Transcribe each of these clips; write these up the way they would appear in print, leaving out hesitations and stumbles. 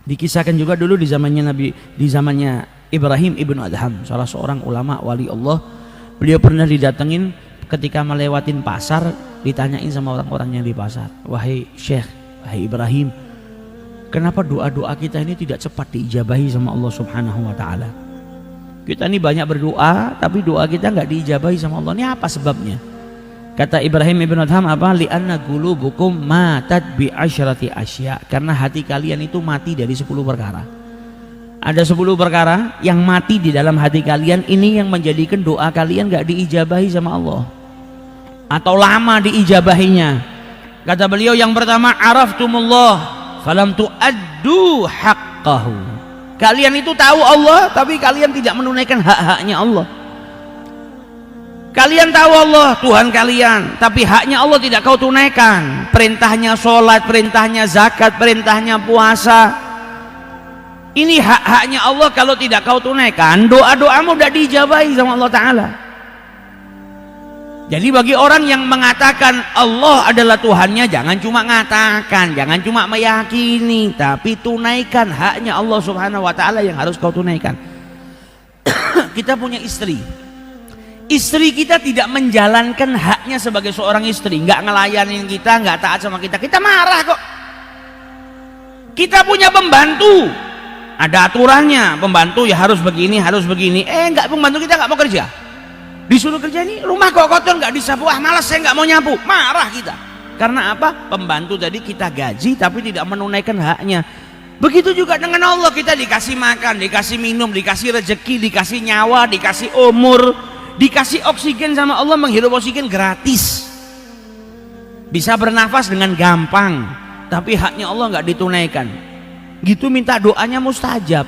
Dikisahkan juga dulu di zamannya Ibrahim ibnu Adham, salah seorang ulama wali Allah. Beliau pernah didatengin ketika melewatin pasar, ditanyain sama orang-orang yang di pasar, wahai Syekh, wahai Ibrahim, kenapa doa-doa kita ini tidak cepat diijabahi sama Allah Subhanahu wa taala? Kita ini banyak berdoa tapi doa kita nggak diijabahi sama Allah. Ini apa sebabnya? Kata Ibrahim ibn Adham apa? Li'anna qulubukum matat bi asyrati asya. Karena hati kalian itu mati dari 10 perkara. Ada 10 perkara yang mati di dalam hati kalian, ini yang menjadikan doa kalian nggak diijabahi sama Allah, atau lama diijabahinya. Kata beliau, yang pertama, araftumullah falam tuaddu haqqahu. Kalian itu tahu Allah tapi kalian tidak menunaikan hak-haknya Allah. Kalian tahu Allah Tuhan kalian, tapi haknya Allah tidak kau tunaikan. Perintahnya sholat, perintahnya zakat, perintahnya puasa, ini hak-haknya Allah. Kalau tidak kau tunaikan, doa-doamu tidak diijabahi sama Allah Ta'ala. Jadi bagi orang yang mengatakan Allah adalah Tuhannya, jangan cuma ngatakan, jangan cuma meyakini, tapi tunaikan haknya Allah Subhanahu wa Ta'ala yang harus kau tunaikan. Kita punya istri, istri kita tidak menjalankan haknya sebagai seorang istri, nggak ngelayanin kita, nggak taat sama kita, kita marah kok. Kita punya pembantu, ada aturannya, pembantu ya harus begini, harus begini. Nggak, pembantu kita nggak mau kerja, disuruh kerja nih, rumah kok kotor nggak disapu, malas saya nggak mau nyapu, marah kita. Karena apa? Pembantu tadi kita gaji tapi tidak menunaikan haknya. Begitu juga dengan Allah, kita dikasih makan, dikasih minum, dikasih rezeki, dikasih nyawa, dikasih umur, dikasih oksigen sama Allah, menghirup oksigen gratis, bisa bernafas dengan gampang, tapi haknya Allah nggak ditunaikan. Gitu minta doanya mustajab,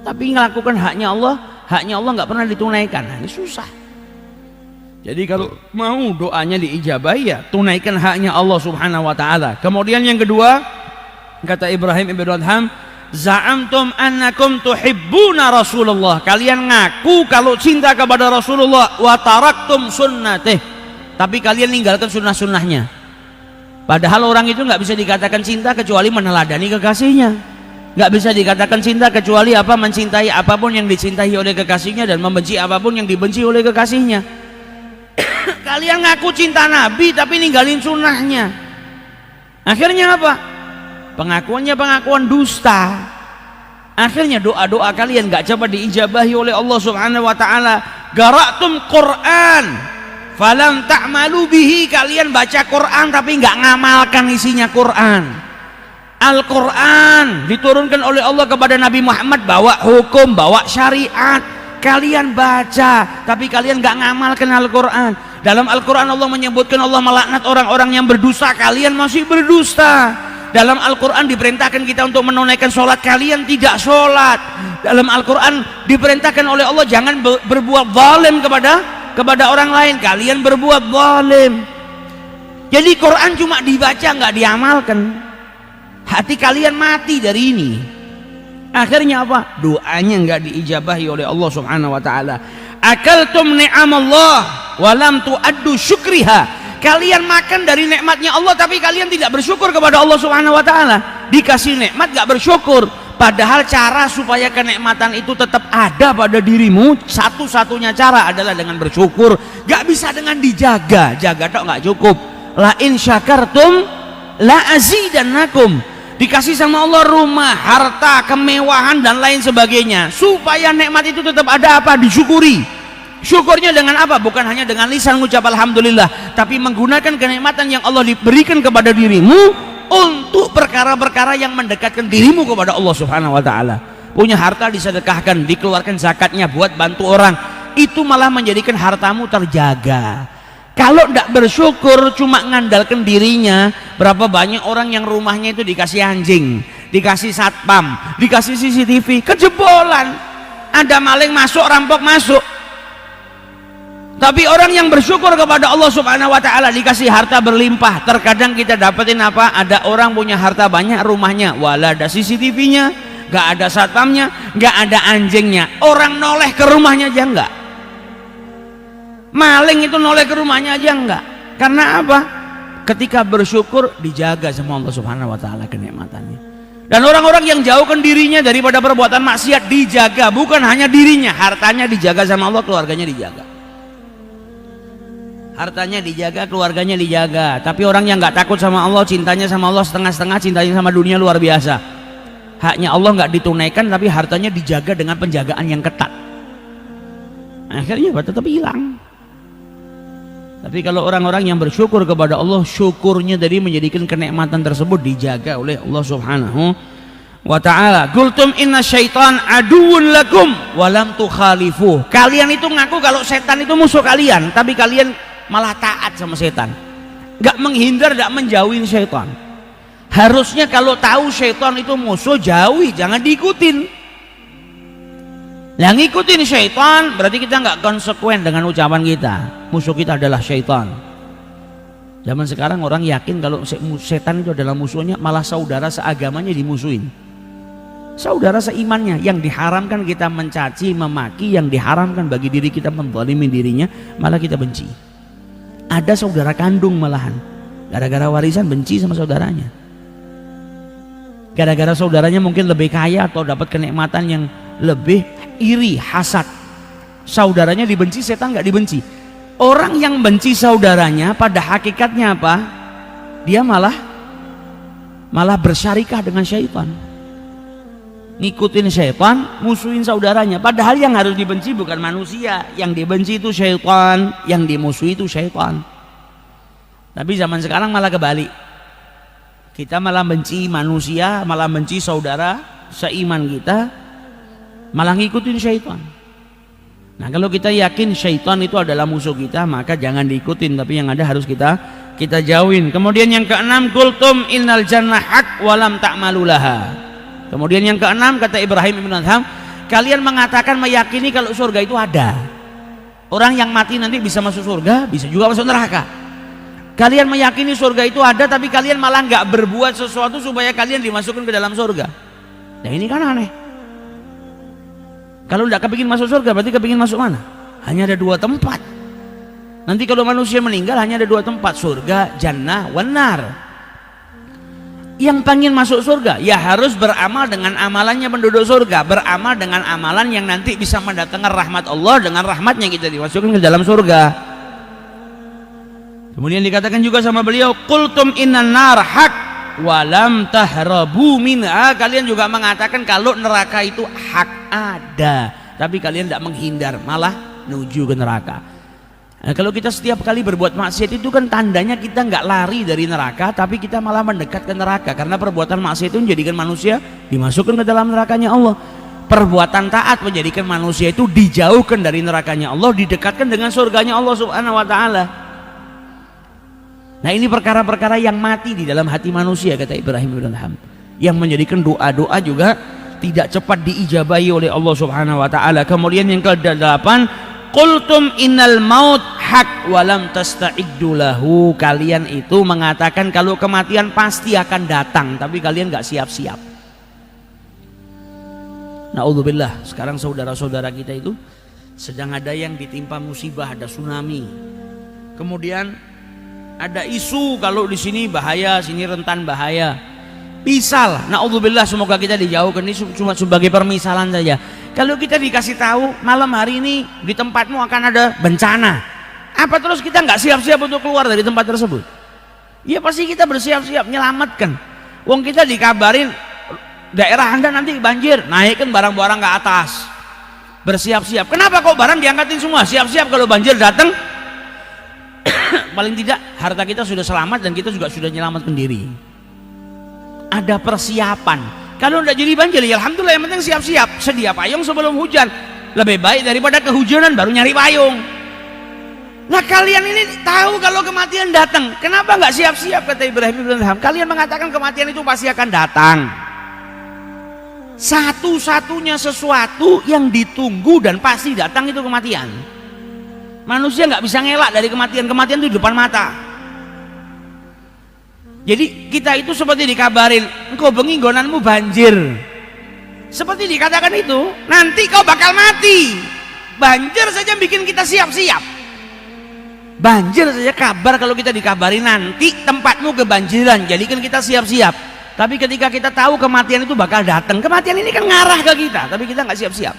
tapi ngelakukan haknya Allah nggak pernah ditunaikan. Nah, ini susah. Jadi kalau mau doanya diijabahi, ya tunaikan haknya Allah Subhanahu wa Ta'ala. Kemudian yang kedua, kata Ibrahim ibn Adham, za'amtum annakum tuhibbuna Rasulullah. Kalian ngaku kalau cinta kepada Rasulullah, wa taraktum sunnatih, tapi kalian ninggalkan sunnah-sunnahnya. Padahal orang itu nggak bisa dikatakan cinta kecuali meneladani kekasihnya. Nggak bisa dikatakan cinta kecuali apa? Mencintai apapun yang dicintai oleh kekasihnya dan membenci apapun yang dibenci oleh kekasihnya. Kalian ngaku cinta Nabi tapi ninggalin sunnahnya. Akhirnya apa? Pengakuannya pengakuan dusta. Akhirnya doa-doa kalian gak coba diijabahi oleh Allah Subhanahu wa Ta'ala. Qara'tum Quran falam ta'malu bihi. Kalian baca Quran tapi gak ngamalkan isinya Quran. Al-Quran diturunkan oleh Allah kepada Nabi Muhammad, bawa hukum, bawa syariat. Kalian baca tapi kalian gak ngamalkan Al-Quran. Dalam Al-Quran Allah menyebutkan Allah melaknat orang-orang yang berdusta, kalian masih berdusta. Dalam Al-Quran diperintahkan kita untuk menunaikan sholat, kalian tidak sholat. Dalam Al-Quran diperintahkan oleh Allah jangan berbuat zalim kepada orang lain, kalian berbuat zalim. Jadi Quran cuma dibaca nggak diamalkan. Hati kalian mati dari ini. Akhirnya apa? Doanya nggak diijabahi oleh Allah Subhanahu wa Ta'ala. Akaltum ni'amallah walam tu'addu syukriha. Kalian makan dari nikmatnya Allah tapi kalian tidak bersyukur kepada Allah Subhanahu wa Ta'ala. Dikasih nikmat gak bersyukur, padahal cara supaya kenikmatan itu tetap ada pada dirimu, satu-satunya cara adalah dengan bersyukur. Gak bisa dengan dijaga, jaga tok gak cukup. La in syakartum la azidannakum. Dikasih sama Allah rumah, harta, kemewahan dan lain sebagainya, supaya nikmat itu tetap ada apa? Disyukuri. Syukurnya dengan apa? Bukan hanya dengan lisan mengucap alhamdulillah, tapi menggunakan kenikmatan yang Allah diberikan kepada dirimu untuk perkara-perkara yang mendekatkan dirimu kepada Allah Subhanahu wa Ta'ala. Punya harta disedekahkan, dikeluarkan zakatnya buat bantu orang, itu malah menjadikan hartamu terjaga. Kalau tidak bersyukur cuma ngandalkan dirinya, berapa banyak orang yang rumahnya itu dikasih anjing, dikasih satpam, dikasih CCTV, kejebolan, ada maling masuk, rampok masuk. Tapi orang yang bersyukur kepada Allah Subhanahu wa Ta'ala dikasih harta berlimpah. Terkadang kita dapetin apa? Ada orang punya harta banyak, rumahnya wala ada CCTV-nya, gak ada satpamnya, gak ada anjingnya. Orang noleh ke rumahnya aja enggak. Maling itu noleh ke rumahnya aja enggak. Karena apa? Ketika bersyukur dijaga sama Allah Subhanahu wa Ta'ala kenikmatannya. Dan orang-orang yang jauhkan dirinya daripada perbuatan maksiat dijaga, bukan hanya dirinya, hartanya dijaga sama Allah, keluarganya dijaga. Hartanya dijaga, keluarganya dijaga. Tapi orang yang nggak takut sama Allah, cintanya sama Allah setengah-setengah, cintanya sama dunia luar biasa. Haknya Allah nggak ditunaikan, tapi hartanya dijaga dengan penjagaan yang ketat. Akhirnya tetap hilang. Tapi kalau orang-orang yang bersyukur kepada Allah, syukurnya dari menjadikan kenikmatan tersebut dijaga oleh Allah Subhanahu wa ta'ala. Qultum inna syaitan aduun lakum walam tukhalifuh. Kalian itu ngaku kalau setan itu musuh kalian, tapi kalian malah taat sama setan. Gak menghindar, gak menjauhin syaitan. Harusnya kalau tahu syaitan itu musuh, jauhi, jangan diikutin. Yang ngikutin syaitan berarti kita nggak konsekuen dengan ucapan kita. Musuh kita adalah syaitan. Zaman sekarang orang yakin kalau setan itu adalah musuhnya, malah saudara seagamanya dimusuhin. Saudara seimannya yang diharamkan kita mencaci, memaki, yang diharamkan bagi diri kita menzalimi dirinya, malah kita benci. Ada saudara kandung malahan, gara-gara warisan benci sama saudaranya. Gara-gara saudaranya mungkin lebih kaya atau dapat kenikmatan yang lebih, iri, hasad. Saudaranya dibenci, setan nggak dibenci. Orang yang benci saudaranya pada hakikatnya apa? Dia malah bersyarikah dengan syaitan. Ngikutin syaitan, musuhin saudaranya. Padahal yang harus dibenci bukan manusia, yang dibenci itu syaitan, yang dimusuhi itu syaitan. Tapi zaman sekarang malah kebalik. Kita malah benci manusia, malah benci saudara seiman kita, malah ngikutin syaitan. Nah, kalau kita yakin syaitan itu adalah musuh kita, maka jangan diikutin, tapi yang ada harus kita jauhin. Kemudian yang keenam, qultum innal jannah haq walam ta'malulaha. Kemudian yang keenam, kata Ibrahim ibn Adham, kalian mengatakan meyakini kalau surga itu ada. Orang yang mati nanti bisa masuk surga, bisa juga masuk neraka. Kalian meyakini surga itu ada, tapi kalian malah nggak berbuat sesuatu supaya kalian dimasukkan ke dalam surga. Nah, ini kan aneh. Kalau tidak kepingin masuk surga, berarti kepingin masuk mana? Hanya ada dua tempat. Nanti kalau manusia meninggal hanya ada dua tempat, surga, jannah, wanar. Yang pengen masuk surga, ya harus beramal dengan amalannya penduduk surga, beramal dengan amalan yang nanti bisa mendatangkan rahmat Allah, dengan rahmatnya kita dimasukkan ke dalam surga. Kemudian dikatakan juga sama beliau, qultum innan nar haq walam tahrabu minha. Kalian juga mengatakan kalau neraka itu hak, ada, tapi kalian tidak menghindar, malah menuju ke neraka. Nah, kalau kita setiap kali berbuat maksiat itu kan tandanya kita nggak lari dari neraka, tapi kita malah mendekat ke neraka, karena perbuatan maksiat itu menjadikan manusia dimasukkan ke dalam nerakanya Allah. Perbuatan taat menjadikan manusia itu dijauhkan dari nerakanya Allah, didekatkan dengan surganya Allah Subhanahu wa ta'ala. Nah, ini perkara-perkara yang mati di dalam hati manusia, kata Ibrahim bin Adham, yang menjadikan doa-doa juga tidak cepat diijabahi oleh Allah Subhanahu wa ta'ala. Kemudian yang ke-8, qultum innal maut haq walam tasta'iddu lahu. Kalian itu mengatakan kalau kematian pasti akan datang, tapi kalian gak siap-siap. Na'udzubillah, sekarang saudara-saudara kita itu sedang ada yang ditimpa musibah, ada tsunami. Kemudian ada isu kalau di sini bahaya, sini rentan bahaya. Misal, na'udzubillah, semoga kita dijauhkan, ini cuma sebagai permisalan saja. Kalau kita dikasih tahu malam hari ini di tempatmu akan ada bencana, apa terus kita nggak siap-siap untuk keluar dari tempat tersebut? Ya pasti kita bersiap-siap menyelamatkan. Wong kita dikabarin daerah Anda nanti banjir, naikkan barang-barang ke atas, bersiap-siap. Kenapa kok barang diangkatin semua? Siap-siap kalau banjir datang. Paling tidak harta kita sudah selamat dan kita juga sudah menyelamatkan diri. Ada persiapan. Kalau tidak jadi banjir, ya alhamdulillah, yang penting siap-siap, sedia payung sebelum hujan. Lebih baik daripada kehujanan baru nyari payung. Nah, kalian ini tahu kalau kematian datang, kenapa nggak siap-siap, kata Ibrahim bin Adham? Kalian mengatakan kematian itu pasti akan datang. Satu-satunya sesuatu yang ditunggu dan pasti datang itu kematian. Manusia nggak bisa ngelak dari kematian. Kematian itu di depan mata. Jadi kita itu seperti dikabarin, engkau bengi gonanmu banjir. Seperti dikatakan itu, nanti kau bakal mati. Banjir saja bikin kita siap-siap. Banjir saja kabar, kalau kita dikabari nanti tempatmu kebanjiran, jadikan kita siap-siap. Tapi ketika kita tahu kematian itu bakal datang, kematian ini kan ngarah ke kita, tapi kita nggak siap-siap.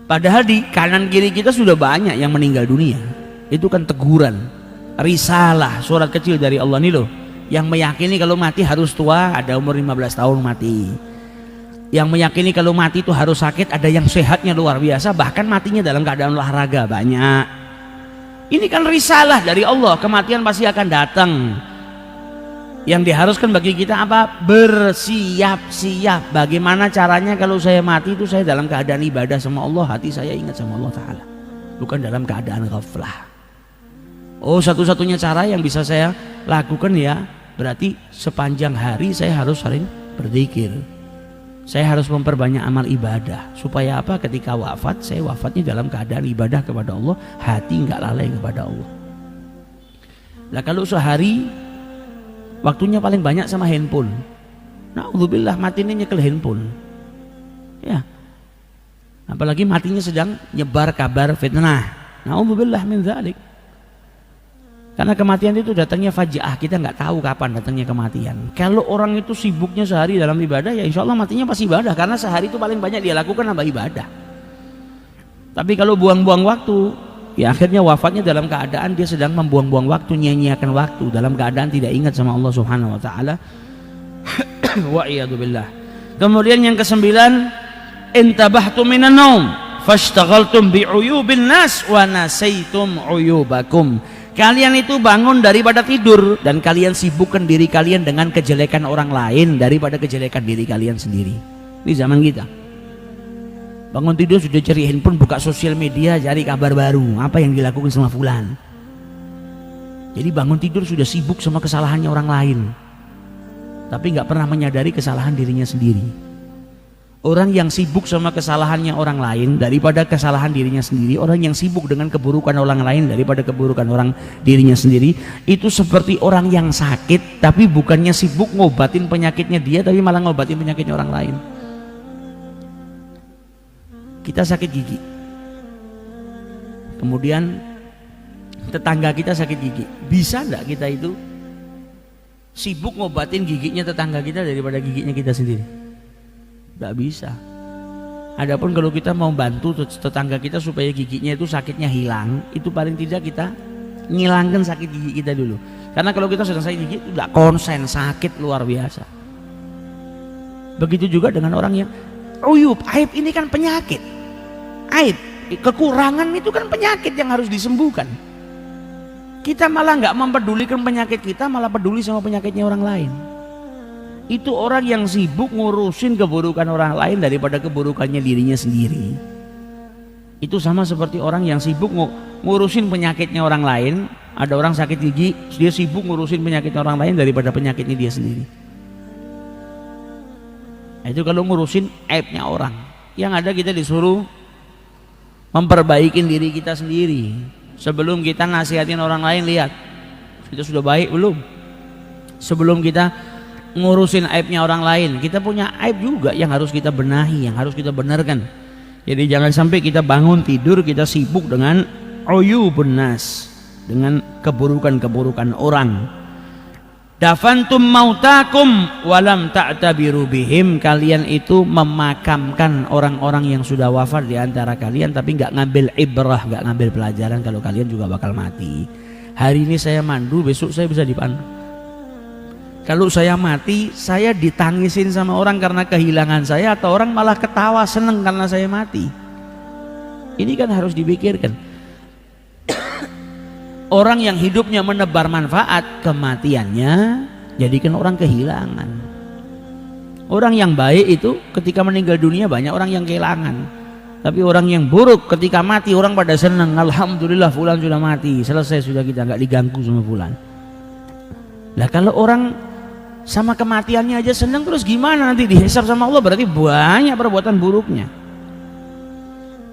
Padahal di kanan kiri kita sudah banyak yang meninggal dunia. Itu kan teguran, risalah, surat kecil dari Allah nih loh, yang meyakini kalau mati harus tua, ada umur 15 tahun mati. Yang meyakini kalau mati itu harus sakit, ada yang sehatnya luar biasa, bahkan matinya dalam keadaan olahraga banyak. Ini kan risalah dari Allah, kematian pasti akan datang. Yang diharuskan bagi kita apa? Bersiap-siap. Bagaimana caranya kalau saya mati itu saya dalam keadaan ibadah sama Allah, hati saya ingat sama Allah Ta'ala, bukan dalam keadaan ghaflah. Oh, satu-satunya cara yang bisa saya lakukan ya, berarti sepanjang hari saya harus sering berzikir. Saya harus memperbanyak amal ibadah. Supaya apa? Ketika wafat, saya wafatnya dalam keadaan ibadah kepada Allah, hati nggak lalai kepada Allah. Nah kalau sehari waktunya paling banyak sama handphone, na'udzubillah, matinya nyekel handphone ya. Apalagi matinya sedang nyebar kabar fitnah, na'udzubillah min dzalik. Karena kematian itu datangnya faja'ah, kita nggak tahu kapan datangnya kematian. Kalau orang itu sibuknya sehari dalam ibadah, ya insya Allah matinya pasti ibadah, karena sehari itu paling banyak dia lakukan apa? Ibadah. Tapi kalau buang-buang waktu, ya akhirnya wafatnya dalam keadaan dia sedang membuang-buang waktu, nyanyiakan waktu, dalam keadaan tidak ingat sama Allah Subhanahu Wa Taala. Wa iyadu billah. Kemudian yang kesembilan, intabahtum minan naum fashtaghaltum bi'uyubin nas wa nasaitum uyubakum. Kalian itu bangun daripada tidur dan kalian sibukkan diri kalian dengan kejelekan orang lain daripada kejelekan diri kalian sendiri. Ini zaman kita. Bangun tidur sudah cari handphone, buka sosial media, cari kabar baru, apa yang dilakukan sama fulan. Jadi bangun tidur sudah sibuk sama kesalahannya orang lain, tapi nggak pernah menyadari kesalahan dirinya sendiri. Orang yang sibuk sama kesalahannya orang lain daripada kesalahan dirinya sendiri, orang yang sibuk dengan keburukan orang lain daripada keburukan orang dirinya sendiri, itu seperti orang yang sakit tapi bukannya sibuk ngobatin penyakitnya dia, tapi malah ngobatin penyakitnya orang lain. Kita sakit gigi, kemudian tetangga kita sakit gigi, bisa enggak kita itu sibuk ngobatin giginya tetangga kita daripada giginya kita sendiri? Tidak bisa. Adapun kalau kita mau bantu tetangga kita supaya giginya itu sakitnya hilang, itu paling tidak kita ngilangkan sakit gigi kita dulu. Karena kalau kita sedang sakit gigi, tidak konsen, sakit luar biasa. Begitu juga dengan orang yang uyub, aib ini kan penyakit. Aib, kekurangan itu kan penyakit yang harus disembuhkan. Kita malah nggak mempedulikan penyakit kita, malah peduli sama penyakitnya orang lain. Itu orang yang sibuk ngurusin keburukan orang lain daripada keburukannya dirinya sendiri. Itu sama seperti orang yang sibuk ngurusin penyakitnya orang lain. Ada orang sakit gigi, dia sibuk ngurusin penyakitnya orang lain daripada penyakitnya dia sendiri. Nah, itu kalau ngurusin aibnya orang. Yang ada kita disuruh memperbaikin diri kita sendiri. Sebelum kita nasihatin orang lain, lihat kita sudah baik belum. Sebelum kita ngurusin aibnya orang lain, kita punya aib juga yang harus kita benahi, yang harus kita benarkan. Jadi jangan sampai kita bangun tidur kita sibuk dengan uyubun nas, dengan keburukan-keburukan orang. Dafantum mautakum walam ta'tabiru bihim, kalian itu memakamkan orang-orang yang sudah wafat di antara kalian tapi nggak ngambil ibrah, nggak ngambil pelajaran kalau kalian juga bakal mati. Hari ini saya mandu, besok saya bisa dipandu. Kalau saya mati, saya ditangisin sama orang karena kehilangan saya, atau orang malah ketawa seneng karena saya mati. Ini kan harus dipikirkan. Orang yang hidupnya menebar manfaat, kematiannya jadikan orang kehilangan. Orang yang baik itu ketika meninggal dunia banyak orang yang kehilangan. Tapi orang yang buruk ketika mati orang pada seneng, alhamdulillah fulan sudah mati, selesai sudah, kita nggak diganggu sama fulan. Lah kalau orang sama kematiannya aja senang, terus gimana nanti dihisab sama Allah? Berarti banyak perbuatan buruknya.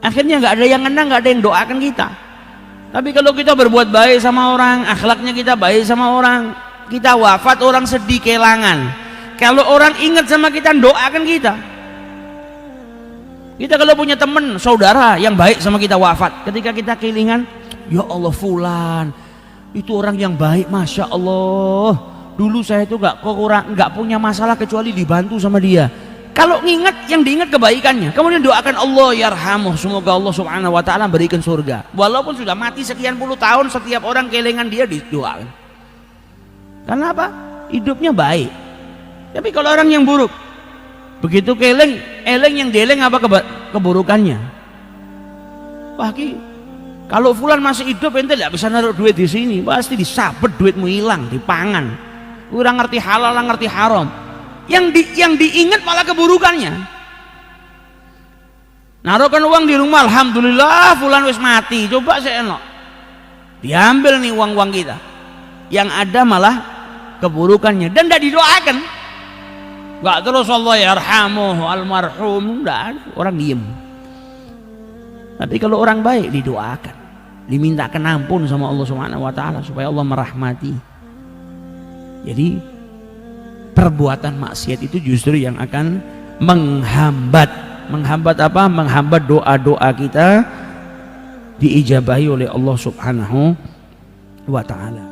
Akhirnya nggak ada yang ngenang, nggak ada yang doakan kita. Tapi kalau kita berbuat baik sama orang, akhlaknya kita baik sama orang, kita wafat orang sedih kehilangan. Kalau orang ingat sama kita, doakan kita. Kita kalau punya teman, saudara yang baik sama kita wafat, ketika kita kehilangan, ya Allah fulan itu orang yang baik, masya Allah. Dulu saya itu nggak punya masalah kecuali dibantu sama dia. Kalau ngingat, yang diingat kebaikannya, kemudian doakan Allah yarhamuh, semoga Allah subhanahu wa ta'ala berikan surga. Walaupun sudah mati sekian puluh tahun, setiap orang kelengan dia didoakan. Karena apa? Hidupnya baik. Tapi kalau orang yang buruk, begitu keleng yang deleng apa keburukannya. Wah, kalau fulan masih hidup ente tidak bisa naruh duit di sini, pasti disabet duitmu hilang, dipangan. Kurang ngerti halal, ngerti haram. Yang diingat malah keburukannya. Naruhkan uang di rumah, alhamdulillah fulan wis mati, coba saya enak. Diambil nih uang-uang kita. Yang ada malah keburukannya dan tidak didoakan. Enggak terus Allah yarhamuh almarhum, enggak ada, orang diem. Tapi kalau orang baik didoakan, dimintakan ampun sama Allah Subhanahu wa taala supaya Allah merahmati. Jadi perbuatan maksiat itu justru yang akan menghambat apa? Menghambat doa-doa kita diijabahi oleh Allah Subhanahu wa taala.